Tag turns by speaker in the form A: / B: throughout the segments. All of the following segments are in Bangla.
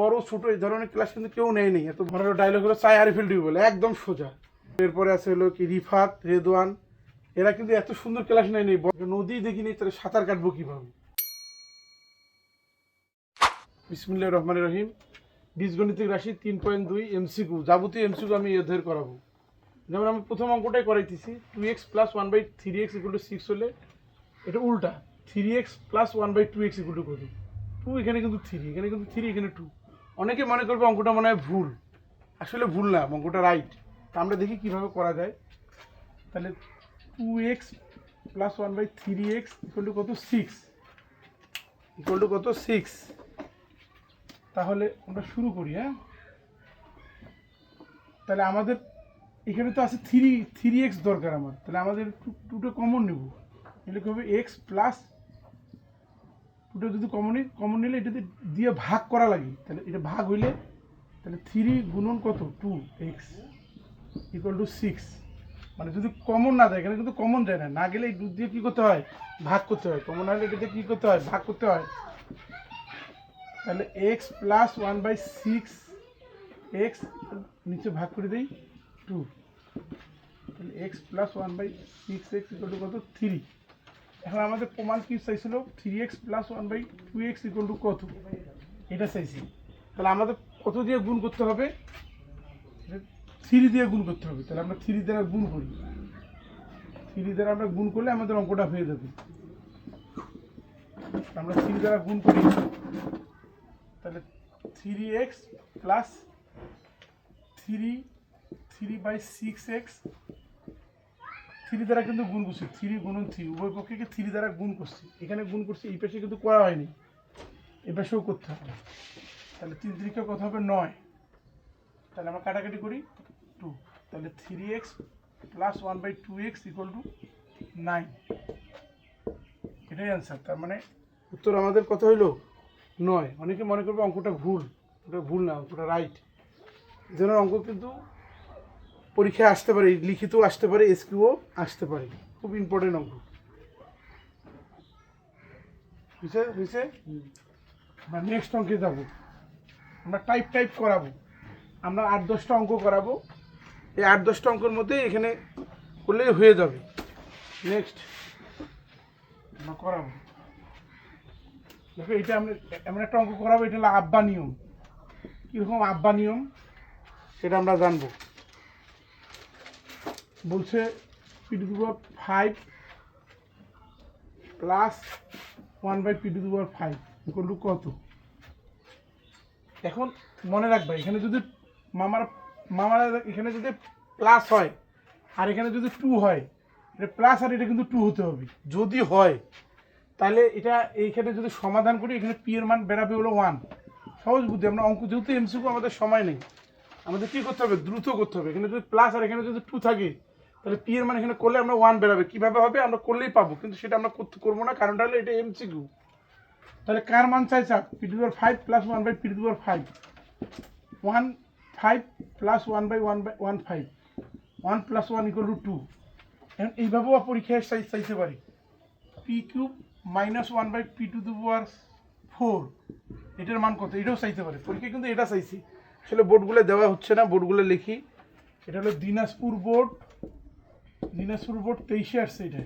A: বড় ছোট এই ধরনের ক্লাস কিন্তু কেউ নেয়নি। এত বড় ডায়লগ হলো চাই আরিফিল ডিউ বলে, একদম সোজা। এরপরে আছে হলো কি রিফাত, রেদওয়ান, এরা কিন্তু এত সুন্দর ক্লাস নেয়নি। নদী দেখিনি তাহলে সাঁতার কাটবো কিভাবে। বিসমিল্লাহির রহমানির রহিম। বীজগণিতিক রাশি 3.2 এমসিকিউ, যাবতীয় এমসিকিউ আমি এদের করাবো। যেমন আমি প্রথম অঙ্কটাই করাইতেছি, 2x + 1/3x = 6 হলে এটা উল্টা, 3x + 1/2x = কত? 2, এখানে কিন্তু 3, এখানে কিন্তু 3, এখানে 2। অনেকে মনে করবে অঙ্কটা মনে হয় ভুল, আসলে ভুল না, অঙ্কটা রাইট। তা আমরা দেখি কিভাবে করা যায়। তাহলে 2x + 1/3x = কত? 6 = কত? 6। তাহলে আমরা শুরু করি। হ্যাঁ, তাহলে আমাদের এখানে তো আছে 3x দরকার আমার, তাহলে আমাদের 2টা কমন নেব। এলে কি হবে? x প্লাস 2টা যদি কমন নিলে এটাতে দিয়ে ভাগ করা লাগে, তাহলে এটা ভাগ হইলে তাহলে 3 গুণন কত? 2x = 6। মানে যদি কমন না দেয়, এখানে কিন্তু কমন যায় না, না গেলে এই 2 দিয়ে কী করতে হয়? ভাগ করতে হয়। কমন হলে এটাতে কী করতে হয়? ভাগ করতে হয়। তাহলে x + 1/6, x নিচে ভাগ করে দেই 2, তাহলে x + 1/6x = কত? 3। এখন আমাদের প্রমাণ কি চাইছিল? 3x + 1/2x = কত? এটা চাইছি। তাহলে আমাদের কত দিয়ে গুণ করতে হবে? 3 দিয়ে গুণ করতে হবে। তাহলে আমরা 3 দ্বারা গুণ করি। 3 দ্বারা আমরা গুণ করলে আমাদের অঙ্কটা হয়ে যাবে। আমরা 3 দ্বারা গুণ করি, তাহলে 3x + 3/6x, 3 দ্বারা কিন্তু গুণ করছি, 3 গুণন 3, উভয় পক্ষকে 3 দ্বারা গুণ করছি। এখানে গুণ করছি, এই পাশে কিন্তু করা হয়নি, এই পাশেও করতে হবে। তাহলে 3 3 কত হবে? 9। তাহলে আমরা কাটাকাটি করি 2, তাহলে 3x + 1/2x = 9। এটাই অ্যান্সার। তার মানে উত্তর আমাদের কত হইল? 9। অনেকে মনে করবে অঙ্কটা ভুল, ওটা ভুল না, অঙ্কটা রাইট। এই ধরনের অঙ্ক কিন্তু পরীক্ষায় আসতে পারে, লিখিতও আসতে পারে, এসকিউও আসতে পারে। খুব ইম্পর্টেন্ট অঙ্ক। হয়েছে। আমরা নেক্সট অঙ্কে যাব। আমরা টাইপ করাবো। আমরা 8-10টা অঙ্ক করাবো। এই 8-10টা অঙ্কের মধ্যে এখানে করলেই হয়ে যাবে। নেক্সট আমরা করাবো, দেখো এটা আমরা এমন একটা অঙ্ক করাবো, এটা হলো আব্বা নিয়ম। কীরকম আব্বা নিয়ম সেটা আমরা জানবো। বলছে p⁵ + 1/p⁵ = কত? এখন মনে রাখবা, এখানে যদি মামারা এখানে যদি প্লাস হয় আর এখানে যদি 2 হয়, এটা প্লাস আর এটা কিন্তু 2 হতে হবে। যদি হয় তাহলে এটা এইখানে যদি সমাধান করি, এখানে পি এর মান বেরাবে হলো 1। সহজ বুদ্ধি। আমরা অঙ্ক যেহেতু এমসিকিউ, আমাদের সময় নেই, আমাদের কী করতে হবে? দ্রুত করতে হবে। এখানে যদি প্লাস আর এখানে যদি 2 থাকে, তাহলে পি এর মান এখানে করলে আমরা 1 বেরাবে। কীভাবে হবে? আমরা করলেই পাবো, কিন্তু সেটা আমরা করবো না, কারণটা হলো এটা এমসিকিউ। তাহলে কার মান চাইছে? p⁵ + 1/p⁵, 1/5 + 1/1/15, 1 + 1 = 2। এখন এইভাবেও পরীক্ষায় চাইতে পারি p³ - 1/p⁴, এটার মান কত? এটাও চাইতে পারে পরীক্ষায়, কিন্তু এটা চাইছি। আসলে বোর্ডগুলো দেওয়া হচ্ছে না, বোর্ডগুলো লিখি। এটা হলো দিনাজপুর বোর্ড 23-এ আসছে। এটা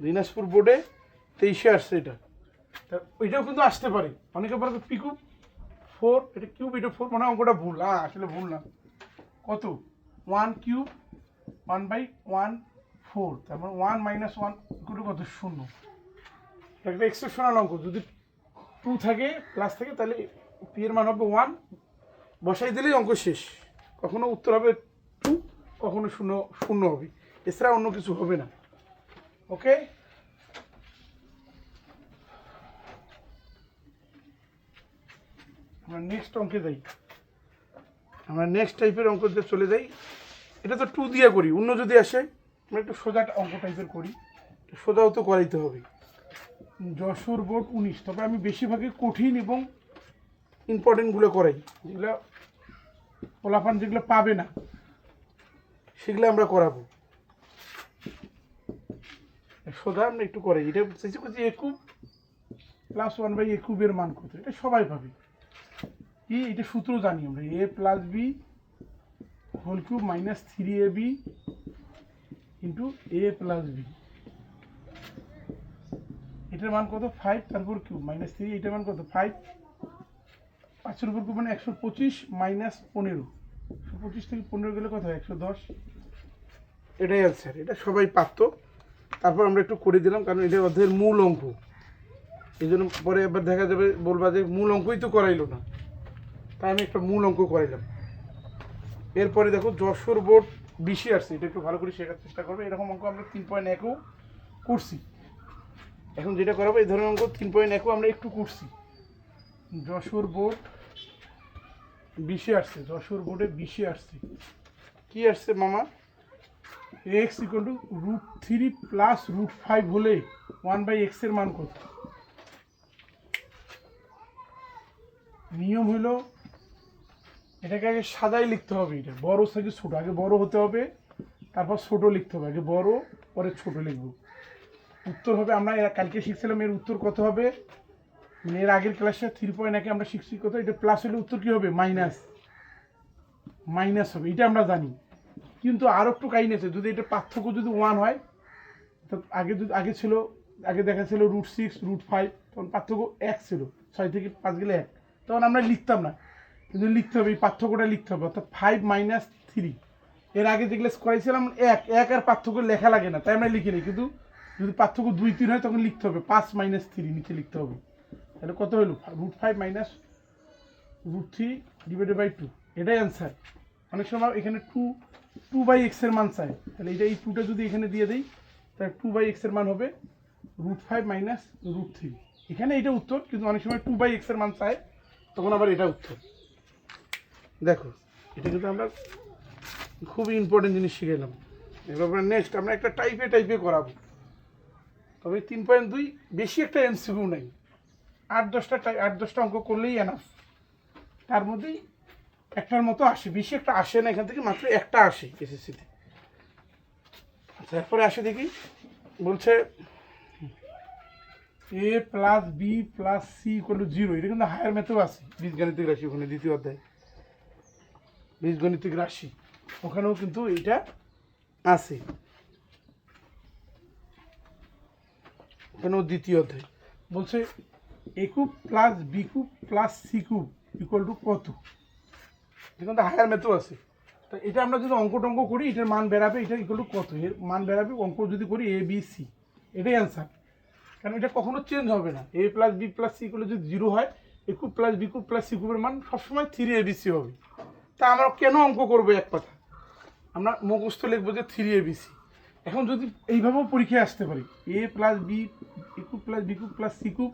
A: দিনাজপুর বোর্ডে 23-এ আসছে। এটা তা ওইটাও কিন্তু আসতে পারে। অনেকে বলবে p³ এটা কিউব, এটা 4, মানে অঙ্কটা ভুল। আসলে ভুল না। কত? 1³ 1/14, তারপর 1 - 1 = কত? 0। একটা এক্সেপশনাল অঙ্ক। যদি 2 থাকে, প্লাস থাকে, তাহলে পি এর মান হবে 1, বসাই দিলেই অঙ্ক শেষ। কখনো উত্তর হবে 2, কখনো 0 হবে, এছাড়া অন্য কিছু হবে না। ওকে, আমরা নেক্সট অঙ্কে যাই। আমরা নেক্সট টাইপের অঙ্কতে চলে যাই। এটা তো 2 দিয়ে করি, অন্য যদি আসে আমরা একটু সোজা অঙ্ক টাইপের করি। সোজাও তো করাইতে হবে। যশোর বোর্ড 19, তবে আমি বেশিরভাগই কঠিন এবং ইম্পর্টেন্টগুলো করাই, যেগুলো ফলাফল যেগুলো পাবে না সেগুলো আমরা করাবো। সোজা আমরা একটু করাই। এটা চাইছি a³ + 1/a³ এর মান কত? এটা সবাই পাবে। কি এটা সূত্র জানি আমরা, A plus B whole cube minus 3ab into A plus B, এটার মান কত 5, তারপর কিউব মাইনাস 3, এটার মান কত 5, 5-এর উপর কিউব মানে 125 মাইনাস 15, 125 থেকে 15 গেলে কত হয় 110, এটাই অ্যান্সার। এটা সবাই পারত, তারপর আমরা একটু করে দিলাম কারণ এটা অধ্যায়ের মূল অঙ্ক, এই জন্য পরে আবার দেখা যাবে বলবা যে মূল অঙ্কই তো করাইলো না, তাই আমি একটা মূল অঙ্ক করাইলাম। এরপরে দেখো যশোর বোর্ড 20 আসছে, এটা একটু ভালো করে শেখার চেষ্টা করবে। এরকম অঙ্ক আমরা 3.1ও করছি, এখন যেটা করাবো এই ধরনের অঙ্ক 3.1ও আমরা একটু করছি। যশোর বোর্ড 20 আসছে, যশোর বোর্ডে 20 আসছে, কি আসছে মামা, এক্স ইকুয়াল টু √3 প্লাস √5 হলে 1/x এর মান কত? নিয়ম হলো এটাকে আগে সাদাই লিখতে হবে, এটা বড় থেকে ছোট, আগে বড় হতে হবে তারপর ছোট লিখতে হবে, আগে বড় পরে ছোট লিখবো। উত্তর হবে, আমরা কালকে শিখছিলাম এর উত্তর কত হবে, মানে এর আগের ক্লাসে 3.1 আমরা শিখছি কত, এটা প্লাস হলে উত্তর কি হবে মাইনাস হবে, এটা আমরা জানি। কিন্তু আরও একটু কাহিনী আছে, যদি এটা পার্থক্য যদি 1 হয়, তো আগে দেখা ছিল √6 √5, তখন পার্থক্য 1 ছিল, 6 থেকে 5 গেলে 1, তখন আমরা লিখতাম না, কিন্তু লিখতে হবে, এই পার্থক্যটা লিখতে হবে, অর্থাৎ 5 মাইনাস 3। এর আগে যেগুলো করাইছিলাম 1 আর পার্থক্য লেখা লাগে না, তাই আমরা লিখি নিই, কিন্তু যদি পার্থক্য 2-3 হয় তখন লিখতে হবে 5 মাইনাস 3 নিচে লিখতে হবে। তাহলে কত হলো √5 মাইনাস √3 ডিভাইডেড বাই 2, এটাই অ্যান্সার। অনেক সময় এখানে 2/x এর মান চাই, তাহলে এটা এই 2টা যদি এখানে দিয়ে দিই তাহলে 2/x এর মান হবে √5 মাইনাস √3, এখানে এটা উত্তর, কিন্তু অনেক সময় 2/x এর মান চাই, তখন আবার এটা উত্তর। দেখো এটা কিন্তু আমরা খুবই ইম্পর্টেন্ট জিনিস শিখেলাম। এবার নেক্সট আমরা একটা টাইপে করাবো, তবে 3.2 বেশি একটা এমসিকিউ নেই, 8-10টা অঙ্ক করলেই এনাফ, তার মধ্যেই একটার মতো আসে, বেশি একটা আসে না, এখান থেকে মাত্র একটা আসে এসএসসিতে। তারপরে আসে দেখি, বলছে a plus B plus C equal to 0, এটা কিন্তু হায়ার ম্যাথেও আছে, বীজগাণিতিক রাশি, ওখানে দ্বিতীয় অধ্যায় বীজগণিতিক রাশি, ওখানেও কিন্তু এইটা আছে, ওখানেও দ্বিতীয় অধ্যায়। বলছে a cube plus B cube plus C cube equal to কত, এটা কিন্তু হায়ার ম্যাথেও আছে। তো এটা আমরা যদি অঙ্ক করি, এটার মান বেরাবে, এটা ইকুয়াল টু কত, এর মান বেরাবে, অঙ্ক যদি করি a b c, এটাই অ্যান্সার, কারণ এটা কখনো চেঞ্জ হবে না। a plus B plus C equal যদি 0 হয়, a cube plus B cube plus C কিউবের মান সবসময় 3abc হবে। তা আমরা কেন অঙ্ক করবো, এক কথা আমরা মুখস্থ লিখবো যে 3abc। এখন যদি এইভাবেও পরীক্ষায় আসতে পারি, a plus B cube plus B cube plus C cube,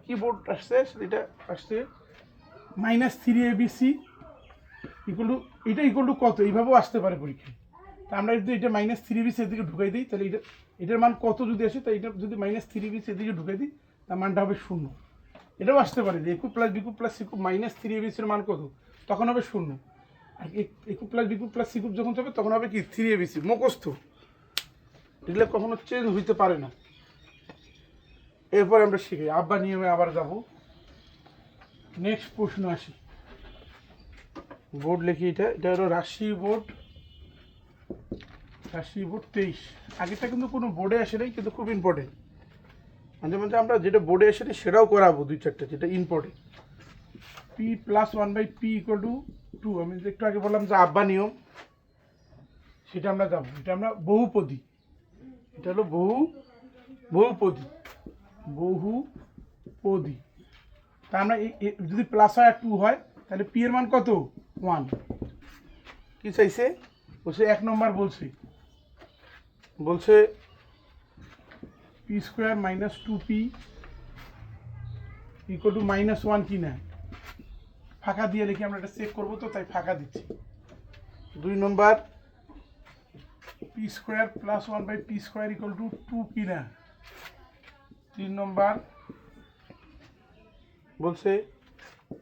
A: কি বোর্ড আসছে, এটা আসছে -3abc ইকুয়াল টু, এটা ইকুয়াল টু কত, এইভাবেও আসতে পারে পরীক্ষায়। তা আমরা যদি এটা -3abc এর দিকে ঢুকাই দিই, তাহলে এটার মান কত যদি আসে, তাই এটা যদি -3abc এর দিকে ঢুকাই দিই, তার মানটা হবে 0। এটাও আসতে পারে যে a cube plus B cube plus C cube -3abc এর মান কত, তখন হবে 0। আর a cube plus B cube plus C cube যখন হবে, তখন হবে কি 3abc, মুখস্থ, এগুলো কখনো চেঞ্জ হইতে পারে না। এরপরে আমরা শিখি, আব্বা নিয়মে আবার যাব। নেক্সট প্রশ্ন আসি, বোর্ড লিখি, এটা হলো রাশি বোর্ড 23। আগেরটা কিন্তু কোনো বোর্ডে আসে নাই, কিন্তু খুব ইম্পর্টেন্ট, মাঝে মাঝে আমরা যেটা বোর্ডে আসে নাই সেটাও করাবো, 2-4টা যেটা important. p plus 1/p equal to 2, আমি একটু আগে বললাম যে আব্বা নিয়ম, সেটা আমরা যাবো। এটা আমরা বহুপদী, এটা হলো বহুপদী। তা আমরা যদি প্লাস হয় আর 2 হয়, তাহলে p এর মান কত 1। কি চাইছে, বলছে 1 নম্বর, বলছে p² minus 2p equal to -1 কি না, ফাঁকা দিয়ে লিখে আমরা এটা চেক করবো, তো তাই ফাঁকা দিচ্ছি। 2 নম্বর p² plus 1/p² equal to 2 কি না। 3 নম্বর বলছে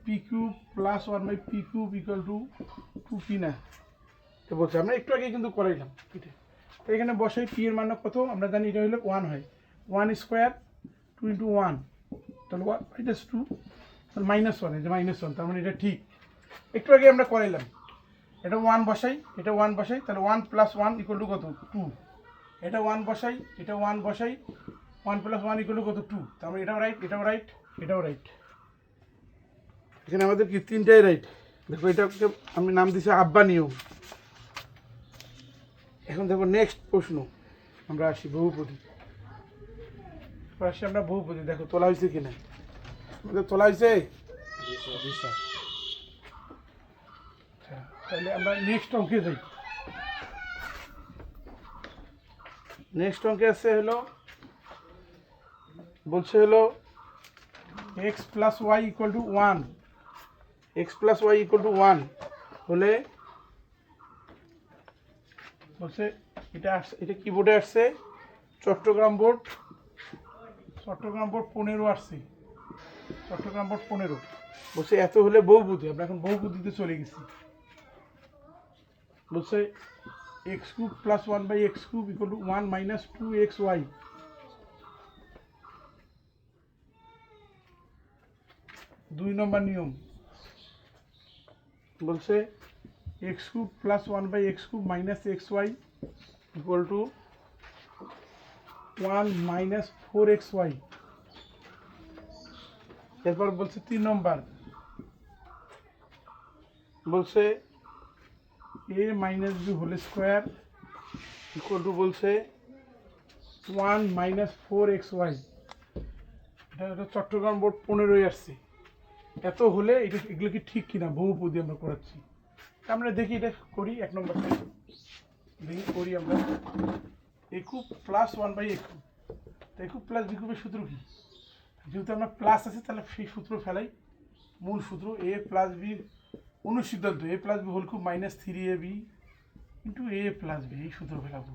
A: p³ plus 1/p³ equal to 2 কি না, তো বলছে আমরা একটু আগে কিন্তু করাইলাম এটা। তো এখানে বসাই p এর মান কত, আমরা জানি এটা হলো 1 হয়, 1² 2 × 1, তাহলে 1/2, -1, এই যে -1, তার মানে এটা ঠিক। একটু আগে আমরা করাইলাম, এটা 1 বসাই, এটা 1 বসাই, তাহলে 1 + 1 = কত? 2। এটা 1 বসাই, এটা 1 বসাই, 1 + 1 = কত? 2। তার মানে এটাও রাইট, এটাও রাইট, এটাও রাইট। এখানে আমাদের কি তিনটাই রাইট। দেখো এটাকে আমি নাম দিয়েছি আব্বা নিয়ম। এখন দেখো নেক্সট প্রশ্ন, আমরা আসি বহুপদী। আসি আমরা বহুপদী, দেখো তোলা হয়েছে কিনা। আমাদের তোলা হয়েছে। আচ্ছা, তাহলে আমরা নেক্সট অঙ্কে যাই। নেক্সট অঙ্কে আছে হলো, বলছে হলো x + y = 1, x + y = 1 হলে বলছে এটা আসছে, এটা কি বোর্ডে আসছে? চট্টগ্রাম বোর্ড 15 আসছে, চট্টগ্রাম বোর্ড 15। বলছে এত হলে বহুপদী। আমরা এখন বহুপদীতে চলে গেছি। বলছে x³ + 1/x³ = 1 - 2xy। 2 নম্বর নিয়ম বলছে x³ + 1/x³ - xy = 1 - 4xy। এরপর বলছে 3 নম্বর, বলছে a - b² = বলছে 1 - 4xy। এটা চট্টগ্রাম বোর্ড 15 আসছে। এত হলে এটা, এগুলো কি ঠিক কিনা? বহুপদী আমরা করাচ্ছি। আমরা দেখি এটা করি। 1 নম্বর দেখি করি আমরা। a³ + 1/a³। a³ + b³ সূত্র কি? যেহেতু আমরা প্লাস আছে তাহলে সেই সূত্র ফেলাই। মূল সূত্র a + b অনুসিদ্ধান্ত a + b -3ab * a + b, এই সূত্র ফেলাবো।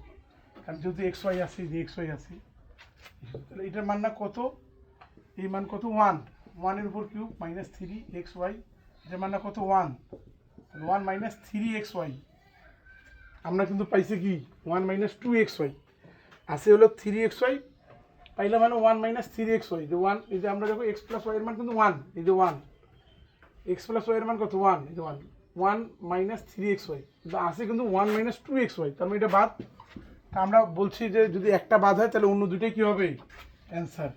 A: কারণ যেহেতু xy আছে, যে xy আছে, তাহলে এটার মান না কত? এই মান কত? 1। 1 এর উপর কিউব -3xy, এটার মান না কত? 1। 1 - 3xy। আমরা কিন্তু পাইছি কি? 1 - 2xy। আছে হলো 3xy, পাইলাম হলো 1 - 3xy। যে 1, এই যে আমরা দেখো x + y এর মান কিন্তু 1, এই যে 1। x + y এর মান কত? 1, এই যে 1। 1 - 3xy, কিন্তু আছে কিন্তু 1 - 2xy, তার মানে এটা বাদ। তা আমরা বলছি যে যদি একটা বাদ হয় তাহলে অন্য দুটোই কি হবে? অ্যান্সার।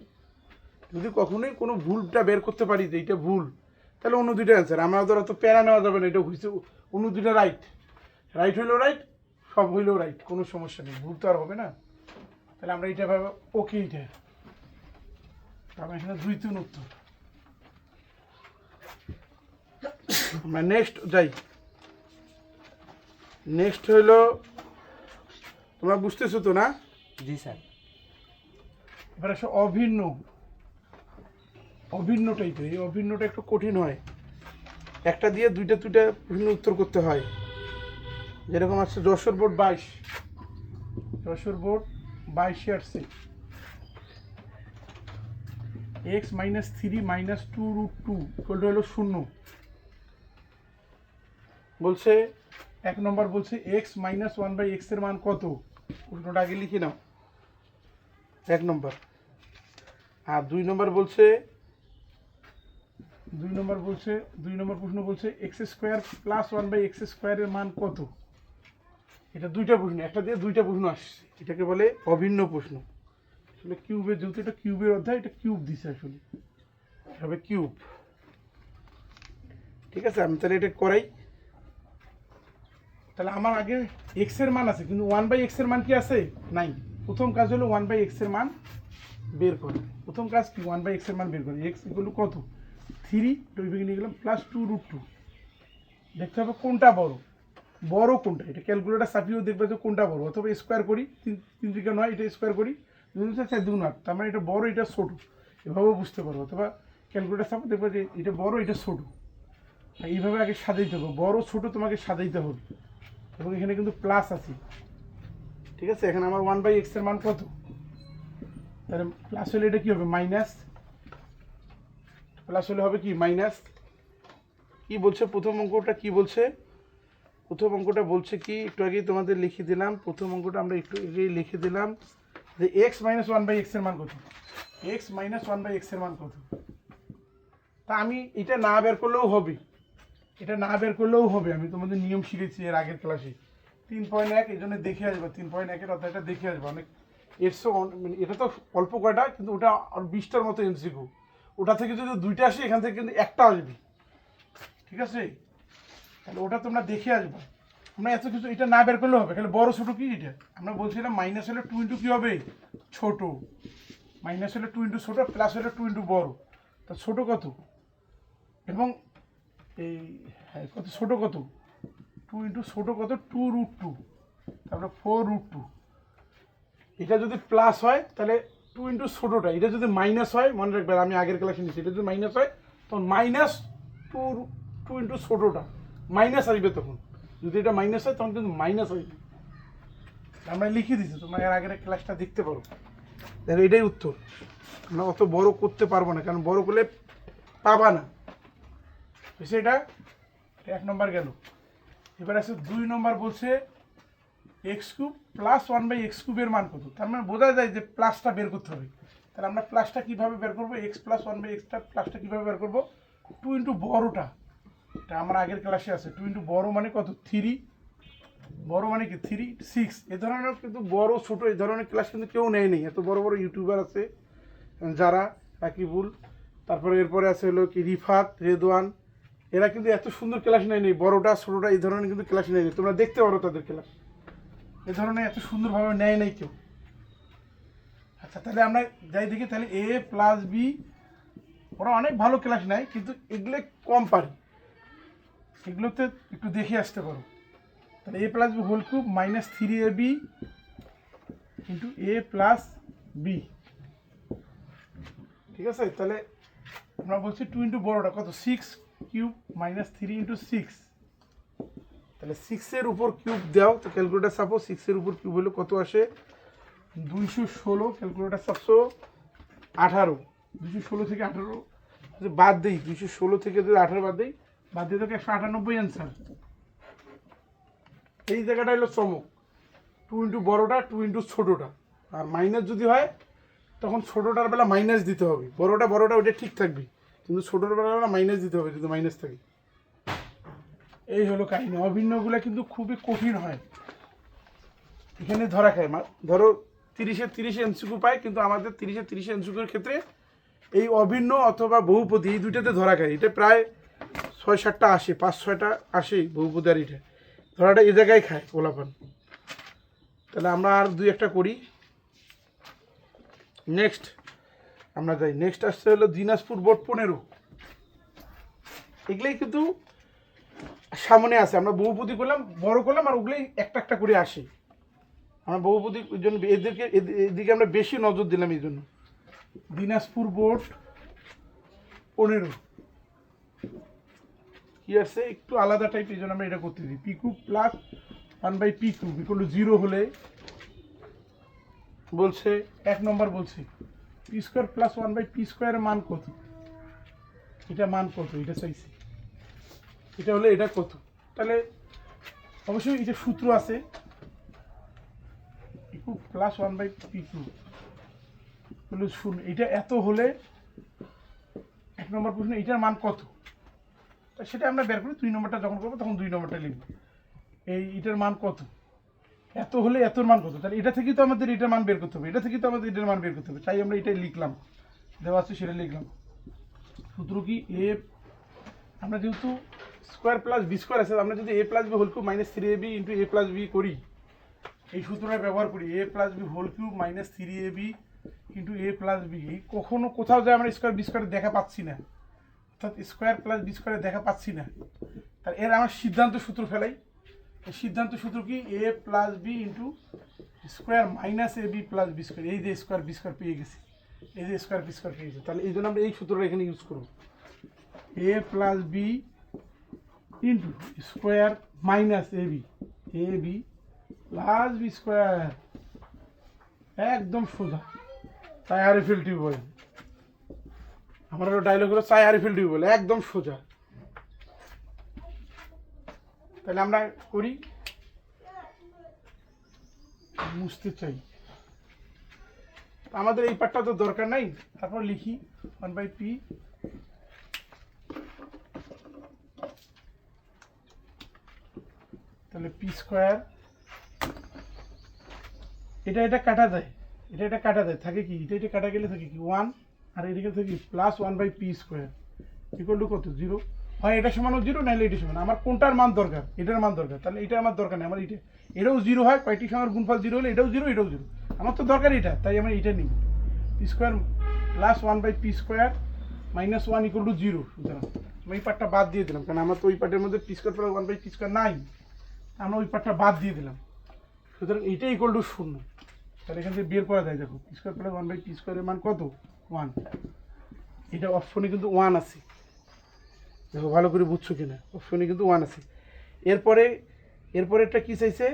A: যদি কখনোই কোনো ভুলটা বের করতে পারি যে এইটা ভুল, তাহলে অন্য দুইটা অ্যান্সার। আমরা ধরো তো প্যারা নেওয়া যাবে না, এটা হয়েছে অন্য দুইটা রাইট। রাইট হইলেও রাইট, সব হইলেও রাইট, কোনো সমস্যা নেই, ভুল তো আর হবে না। তাহলে আমরা এইটা ভাবে ওকে, এইটা আমরা এখানে 2-3 উত্তর। আমরা নেক্সট যাই। নেক্সট হইল, তোমরা বুঝতেছো তো না?
B: জি স্যার।
A: এবার আসো অভিন্ন। অভিন্ন টাইপের, এই অভিন্নটা একটু কঠিন হয়। একটা দিয়ে দুইটা প্রশ্ন উত্তর করতে হয়। যেরকম আছে যশোর বোর্ড 22, যশোর বোর্ড 22 আসছে x - 3 - 2√2 হলো 0। বলছে 1 নম্বর বলছে x - 1/x এর মান কত? প্রশ্নটা আগে লিখে নাও, 1 নম্বর। আর 2 নম্বর বলছে, 2 নম্বর প্রশ্ন বলছে x² + 1/x² এর মান কত? এটা দুইটা প্রশ্ন, একটা দিয়ে দুইটা প্রশ্ন আসছে, এটাকে বলে অভিন্ন প্রশ্ন। আসলে কিউবের, যেহেতু এটা কিউবের অধ্যায়, এটা কিউব দিছে আসলে, হবে কিউব। ঠিক আছে, আমি তাহলে এটা করাই। তাহলে আমার আগে x এর মান আছে, কিন্তু 1/x এর মান কি আছে? নাই। প্রথম কাজ হলো 1/x এর মান বের করা। প্রথম কাজ কি? 1/x এর মান বের করা। x = কত? 3, তো ওই নিয়ে গেলাম +2√2। দেখতে হবে কোনটা বড়, বড় কোনটা। এটা ক্যালকুলেটার চাপিয়েও দেখবে যে কোনটা বড়। অথবা স্কোয়ার করি, 3 × 9, এটা স্কোয়ার করি, 2 × 4 = 8, তার মানে এটা বড়, এটা ছোট, এভাবেও বুঝতে পারবো। অথবা ক্যালকুলেটার চাপে দেখবে যে এটা বড়, এটা ছোট। এইভাবে আগে সাজাইতে হবে, বড় ছোট তোমাকে সাজাইতে হবে। এবং এখানে কিন্তু প্লাস আছে, ঠিক আছে। এখানে আমার 1/x এর মান কত? তাহলে প্লাস হলে এটা কি হবে? মাইনাস। প্লাস হলে হবে কি? মাইনাস। কি বলছে প্রথম অঙ্কটা? কি বলছে প্রথম অঙ্কটা? বলছে কি, একটু আগেই তোমাদের লিখে দিলাম। প্রথম অঙ্কটা আমরা একটু আগেই লিখে দিলাম যে x - 1/x এর মান কত? x - 1/x এর মান কত? তা আমি এটা না বের করলেও হবে, এটা না বের করলেও হবে। আমি তোমাদের নিয়ম শিখেছি এর আগের ক্লাসে। 3.1 এই জন্য দেখে আসবো, 3.1-এর অধ্যায়টা দেখে আসবো। অনেক মানে এটা তো অল্প কয়টা, কিন্তু ওটা আর 20টার মতো এমসিকিউ। ওটা থেকে যদি 2টা আসে, এখান থেকে কিন্তু একটা আসবে, ঠিক আছে? তাহলে ওটা তোমরা দেখে আসবে। আমরা এত কিছু এটা না বের করলে হবে, তাহলে বড় ছোটো কি এটা আমরা বলছিলাম, মাইনাস হলে 2 ইন্টু কী হবে, ছোটো। মাইনাস হলে 2 ইন্টু ছোটো, প্লাস হলে 2 ইন্টু বড়। তা ছোটো কত, এবং এই হ্যাঁ কত ছোটো কত, 2 ইন্টু ছোটো কত, 2√2, তারপরে 4√2। এটা যদি প্লাস হয় তাহলে 2 ইন্টু ছোটোটা, এটা যদি মাইনাস হয়, মনে রাখবে আমি আগের ক্লাসে নিচ্ছি, এটা যদি মাইনাস হয় তখন মাইনাস 2 ইন্টু ছোটোটা মাইনাস আসবে। তখন যদি এটা মাইনাস হয় তখন কিন্তু মাইনাস আসবে। আমরা লিখে দিচ্ছি, তোমরা এর আগের ক্লাসটা দেখতে পারো। দেখো এটাই উত্তর। আমরা অত বড় করতে পারবো না, কারণ বড় করলে পাবা না। এটা 1 নম্বর গেল। এবার আছে 2 নম্বর, বলছে x³ প্লাস 1/x³ এর মান কত। তার মানে বোঝা যায় যে প্লাসটা বের করতে হবে। তাহলে আমরা প্লাসটা কীভাবে বের করবো, x প্লাস 1/x প্লাসটা কীভাবে বের করবো, 2 ইন্টু বড়োটা, এটা আমার আগের ক্লাসে আছে। 2 ইন্টু বড়ো মানে কত, 3, বড় মানে কি 3, 6। এ ধরনের কিন্তু বড় ছোটো এই ধরনের ক্লাস কিন্তু কেউ নেয় নেই। এত বড় বড় ইউটিউবার আছে যারা, রাকিবুল, তারপরে এরপরে আছে হলো কি রিফাত, রেদওয়ান, এরা কিন্তু এত সুন্দর ক্লাস নেয় নেই, বড়োটা ছোটোটা এই ধরনের কিন্তু ক্লাস নেয় নেই। তোমরা দেখতে পারো তাদের ক্লাস, এ ধরনের এত সুন্দরভাবে নেয় নাই কেউ। আচ্ছা তাহলে আমরা যাই দেখি, তাহলে a প্লাস বি, ওরা অনেক ভালো ক্লাস নেয় কিন্তু এগুলো কম পারি, এগুলোতে একটু দেখে আসতে পারো। তাহলে a plus B whole cube minus 3ab into a plus B, ঠিক আছে? তাহলে আমরা বলছি 2 ইন্টু বড়োটা কত, 6³ মাইনাস 3 ইন্টু 6। তাহলে 6-এর উপর কিউব দাও, তো ক্যালকুলেটার চাপো, 6-এর উপর কিউব হলে কত আসে, 216। ক্যালকুলেটার চাপছো 18, 216 থেকে 18 বাদ দিই, 216 থেকে যদি 18 বাদ দিয়ে তোকে 198 অ্যান্সার। এই জায়গাটা হলো চমক। 2 ইন্টু বড়োটা, 2 ইন্টু ছোটোটা, আর মাইনাস যদি হয় তখন ছোটোটার বেলা মাইনাস দিতে হবে, বড়োটা ওটা ঠিক থাকবে, কিন্তু ছোটোটার বেলা মাইনাস দিতে হবে যদি মাইনাস থাকে। এই হলো কাহিনী। অভিন্নগুলো কিন্তু খুবই কঠিন হয়, এখানে ধরা খায়। ধরো 30-এ এমসিকিউ পায়, কিন্তু আমাদের 30-এ এমসিকিউর ক্ষেত্রে এই অভিন্ন অথবা বহুপদী এই দুইটাতে ধরা খায়। এটা প্রায় 6-7টা আসে, 5-6টা আসে বহুপদী, আর এটা ধরাটা এই জায়গায় খায় ওলাপান। তাহলে আমরা আর 2-1টা করি। নেক্সট আমরা যাই, নেক্সট আসছে হলো দিনাজপুর বোর্ড 15। এগুলোই কিন্তু সামনে আছে, আমরা বহুপদী করলাম, বড় করলাম, আর ওগুলোই একটা একটা করে আসে। আমরা বহুপদী ওই জন্য এদিকে আমরা বেশি নজর দিলাম। এই জন্য দিনাজপুর বোর্ড 15 কি আসছে একটু আলাদা টাইপ, এই জন্য আমরা এটা করতে দিই। p³ plus 1/p³ equal to 0 হলে বলছে 1 নম্বর বলছে p² প্লাস 1/p² এর মান কত। এটা মান কত, এটা চাইছি, এটা হলে এটা কত। তাহলে অবশ্যই এটা সূত্র আছে, p³ প্লাস 1/p³ বলে শুন, এটা এত হলে 1 নম্বর প্রশ্ন এটার মান কত, তা সেটা আমরা বের করি। 2 নম্বরটা যখন করবো তখন 2 নম্বরটা লিখবো। এটার মান কত, এত হলে এতর মান কত, তাহলে এটা থেকেই তো আমাদের এটার মান বের করতে হবে, এটা থেকেই তো আমাদের এটার মান বের করতে হবে। তাই আমরা এটাই লিখলাম, দেওয়া আছে সেটা লিখলাম। সূত্র কি, আমরা যেহেতু স্কোয়ার প্লাস বি স্কোয়ার আছে, আমরা যদি a plus B whole cube minus 3ab into a plus B করি, এই সূত্রটা ব্যবহার করি, a plus B whole cube minus 3ab into a plus B. কখনো কোথাও যায় আমরা স্কোয়ার বি স্কোয়ারের দেখা পাচ্ছি না, অর্থাৎ স্কোয়ার প্লাস বি স্কোয়ারের দেখা পাচ্ছি না। তার এর আমার সিদ্ধান্ত সূত্র ফেলাই। সিদ্ধান্ত সূত্র কি, a plus B into square minus ab plus B square. এই যে স্কোয়ার বি স্কোয়ার পেয়ে গেছি, এই যে স্কোয়ার বি স্কোয়ার পেয়ে গেছি, তাহলে এই জন্য আমরা এই সূত্রটা এখানে ইউজ করব। a plus B into square minus ab plus B square, একদম সোজা। তাই আরিফেল টিউবওয়েল, আমার ডায়লগ হলো চাই আরিফেল টিউবওয়েল, একদম সোজা। তাহলে আমরা করি, মুছতে চাই, আমাদের এই পার্টটা তো দরকার নাই। তারপর লিখি 1/p তাহলে পি স্কোয়ার, এটা কাটা যায়, এটা কাটা যায়, থাকে কি এটা কাটা গেলে থাকে কি 1, আর এদিকে থাকে plus 1/p square equal to কত 0। হয় এটা সমান 0, নাহলে এটা সমান। আমার কোনটার মান দরকার? এটার মান দরকার, তাহলে এটা আমার দরকার নেই, আমার এটাও 0 হয়, কয়টি সংখ্যার গুণফল 0 হলে এটাও 0, এটাও 0, আমার তো দরকার এটা, তাই আমি এটা নিই। P square plus 1/p square minus 1 equal to 0। সুতরাং আমি এই পার্টটা বাদ দিয়ে দিলাম, কারণ আমার তো ওই পার্টের মধ্যে P square plus 1/p square নাই, আমরা ওই পার্টটা বাদ দিয়ে দিলাম। সুতরাং এইটা ইকুয়াল টু 0। তাহলে এখান থেকে বের করা যায়, দেখো পি স্কোয়ার প্লাস 1/p স্কোয়ারের মান কত 1, এটা অপশনে কিন্তু 1 আছে, দেখো ভালো করে বুঝছো কিনা, অপশনে কিন্তু 1 আছে। এরপরে একটা কি চাইছে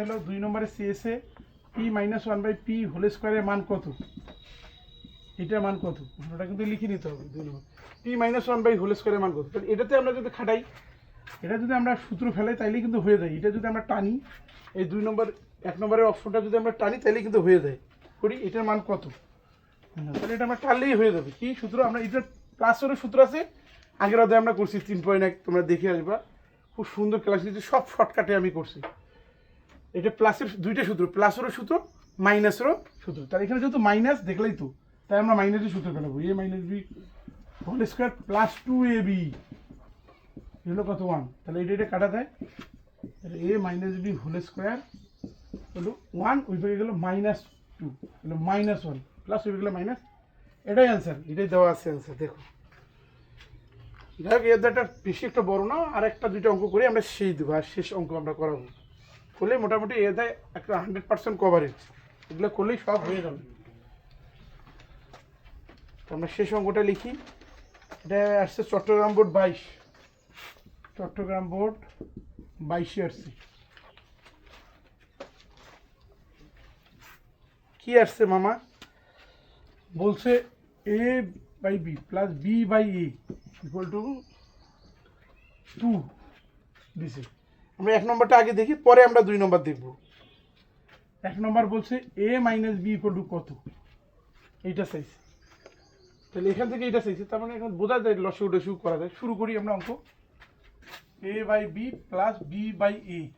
A: হলো 2 নম্বরে CSA P minus 1/p whole স্কোয়ারের মান কত, এটার মান কত, ওটা কিন্তু লিখে নিতে হবে। 2 নম্বর পি মাইনাস 1/, হোল স্কোয়ারের মান কত, তাহলে এটাতে আমরা যদি খাটাই, এটা যদি আমরা সূত্র ফেলাই তাইলে কিন্তু হয়ে যায়। এটা যদি আমরা টানি, এই 1 নম্বরের অপশনটা যদি আমরা টানি তাইলে কিন্তু হয়ে যায়। করি এটার মান কত, তাহলে এটা আমরা টানলেই হয়ে যাবে। কি সূত্র? আমরা এটা প্লাসের সূত্র আছে, আগের অধ্যায়ে আমরা করছি 3.1, তোমরা দেখে আসবা, খুব সুন্দর ক্লাস দিয়েছি, সব শর্টকাটে আমি করছি। এটা প্লাসের দুইটা সূত্র, প্লাসেরও সূত্র, মাইনাসেরও সূত্র। তাহলে এখানে যেহেতু মাইনাস দেখলেই তো, তাই আমরা মাইনাসের সূত্র ফেলাবো, a minus B whole square plus 2ab হলো কত 1, তাহলে এটা কাটা যায়, তাহলে a minus B whole square হলো 1, ওই দিকে গেলো -2 হলো -1 প্লাস ওই গেলো মাইনাস, এটাই অ্যান্সার, এটাই দেওয়া আছে অ্যান্সার। দেখো যাই হোক, এর একটা বেশি একটা বড় না, আর একটা দুইটা অঙ্ক করে আমরা সেই দেবো, আর শেষ অঙ্ক আমরা করাবো, করলে মোটামুটি এ দেয় একটা 100% কভারেজ, এগুলো করলেই সব হয়ে যাবে। তো আমরা শেষ অঙ্কটা লিখি, এটা আসছে চট্টগ্রাম বোর্ড 22, চট্টগ্রাম বোর্ড 22 আসছে। কি আসছে মামা? বলছে a/b plus b/a equal to 2 দিছে। আমরা 1 নম্বরটা আগে দেখি, পরে আমরা 2 নম্বর দেখব। 1 নম্বর বলছে a minus b equal to কত, এইটা চাইছে। তাহলে এখান থেকে এইটা চাইছে, তার মানে এখন বোঝা যায় লসাগু টসাগু করা যায়। শুরু করি আমরা অঙ্ক, a/b plus b/a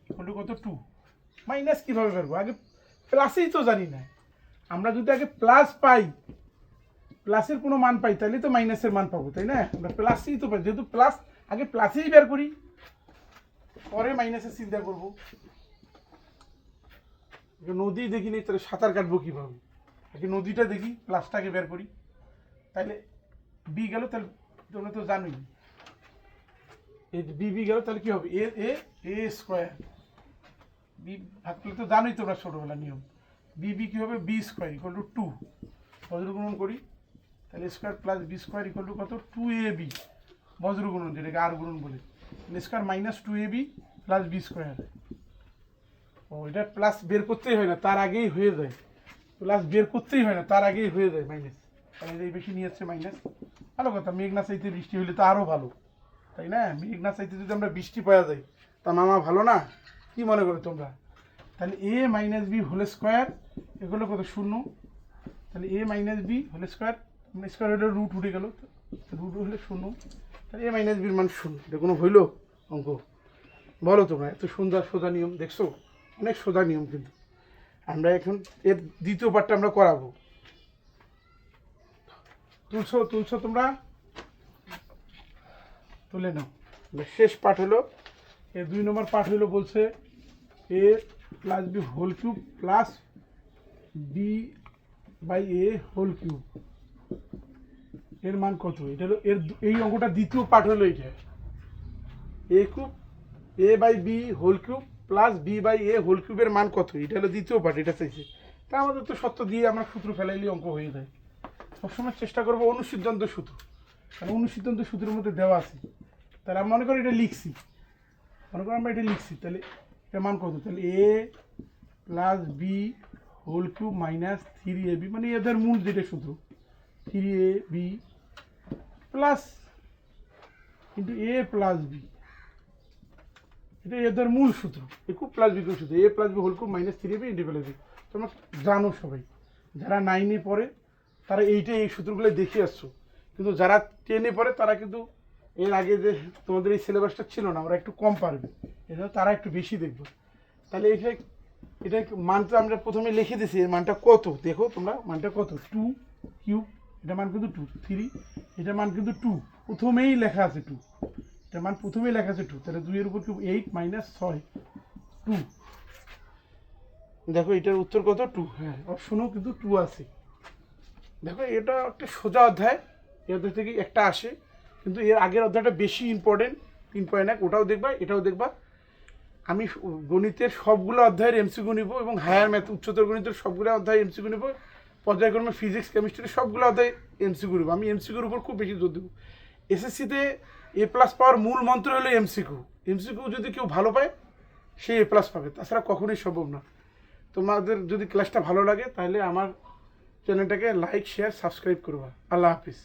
A: equal to কত 2। মাইনাস কীভাবে পারবো? আগে প্লাসেই তো জানি না, আমরা যদি আগে প্লাস পাই, প্লাসের কোনো মান পাই, তাহলে তো মাইনাসের মান পাবো, তাই না? আমরা প্লাসেই তো পাই, যেহেতু প্লাস আগে প্লাসেই বের করি, পরে মাইনাসের চিন্তা করবো। নদী দেখিনি, তাহলে সাঁতার কাটবো কীভাবে? আগে নদীটা দেখি, প্লাসটাকে বের করি, তাহলে বি গেল, তাহলে তোমরা তো জানোই এই বি গেল, তাহলে কি হবে এ স্কোয়ার, বি ভাগ করলে তো জানোই তোমরা ছোটোবেলা নিয়ম, বি কি হবে বি স্কোয়ার ইকুয়াল টু 2, বজ্রগুণন করি, তাহলে square plus B square equal to কত 2ab, বজ্রগুণন যেটাকে আর গুণন বলে, square minus 2ab plus B square. ও এটা প্লাস বের করতেই হয় না, তার আগেই হয়ে যায়, প্লাস বের করতেই হয় না, তার আগেই হয়ে যায় মাইনাস, তাহলে এই বেশি নিয়ে যাচ্ছে মাইনাস। ভালো কথা, মেঘ না চাইতে বৃষ্টি হলে তো আরও ভালো, তাই না? মেঘ না চাইতে যদি আমরা বৃষ্টি পাওয়া যাই, তা মামা ভালো না? কি মনে করো তোমরা? তাহলে a minus B whole square এগুলো কত 0, তাহলে a minus B whole square, square হলে রুট উঠে গেল, রুট হলে 0, তাহলে a মাইনাস বির মান 0। এটা কোনো হইলো অঙ্ক? বলো তোমরা, এত সুন্দর সোজা নিয়ম দেখছো, অনেক সোজা নিয়ম। কিন্তু আমরা এখন এর দ্বিতীয় পার্টটা আমরা করাবো। তুলছো তোমরা, তুলে নাও। শেষ পার্ট হলো, এর 2 নম্বর পার্ট হলো, বলছে a plus B whole cube plus b/a whole cube এর মান কত। এটা হলো এই অঙ্কটা দ্বিতীয় পার্ট হলো, এইটা a cube a/b whole cube plus b/a whole কিউবের মান কত, এটা হলো দ্বিতীয় পার্ট, এটা চাইছে। তা আমাদের তো সত্য দিয়ে আমরা সূত্র ফেলাইলে অঙ্ক হয়ে যায়। সবসময় চেষ্টা করবো অনুসিদ্ধান্ত সূত্র, কারণ অনুসিদ্ধান্ত সূত্রের মধ্যে দেওয়া আছে। তাহলে আমরা মনে করি এটা লিখছি, আমরা এটা লিখছি, তাহলে এর মান কত, তাহলে a plus B whole cube minus 3ab, মানে এদের মূল যেটা সূত্র 3ab প্লাস কিন্তু a প্লাস বি, এটা এদের মূল সূত্র, A cube plus B cube সূত্র, a plus B whole cube minus 3ab integral. তোমরা জানো সবাই, যারা 9-এ পড়ে তারা এই সূত্রগুলো দেখে আসছো, কিন্তু যারা 10-এ পড়ে তারা কিন্তু এর আগে যে তোমাদের এই সিলেবাসটা ছিল না, ওরা একটু কম পারবে, এটা তারা একটু বেশি দেখবো। তাহলে এখানে এটা মানটা আমরা প্রথমে লিখে দিছি, এর মানটা কত দেখো তোমরা, মানটা কত 2 কিউব, এটা মান কিন্তু 2 3, এটা মান কিন্তু 2, প্রথমেই লেখা আছে 2, এটা মান প্রথমেই লেখা আছে 2, তাহলে 2 এর উপর কিউব 8 মাইনাস 6 2। দেখো এটার উত্তর কত 2, হ্যাঁ অপশনও কিন্তু 2 আছে। দেখো এটা একটা সোজা অধ্যায়, এই অধ্যায় থেকে একটা আসে, কিন্তু এর আগের অধ্যায়টা বেশি ইম্পর্টেন্ট, 3.1 ওটাও দেখবা এটাও দেখবা। আমি গণিতের সবগুলো অধ্যায়ের এমসিকিউ নিব এবং হায়ার ম্যাথ উচ্চতর গণিতের সবগুলো অধ্যায় এমসিকিউ নিব, পর্যায়ক্রমে ফিজিক্স কেমিস্ট্রি সবগুলো অধ্যায় এমসিকিউ নিব। আমি এমসিকিউর উপর খুব বেশি জোর দেবো। এসএসসিতে এ প্লাস পাওয়ার মূল মন্ত্র হলো এমসিকিউ। এমসিকিউ যদি কেউ ভালো পায় সে এ প্লাস পাবে, তাছাড়া কখনোই সম্ভব না। তোমাদের যদি ক্লাসটা ভালো লাগে তাহলে আমার চ্যানেলটাকে লাইক শেয়ার সাবস্ক্রাইব করবা। আল্লাহ হাফিজ।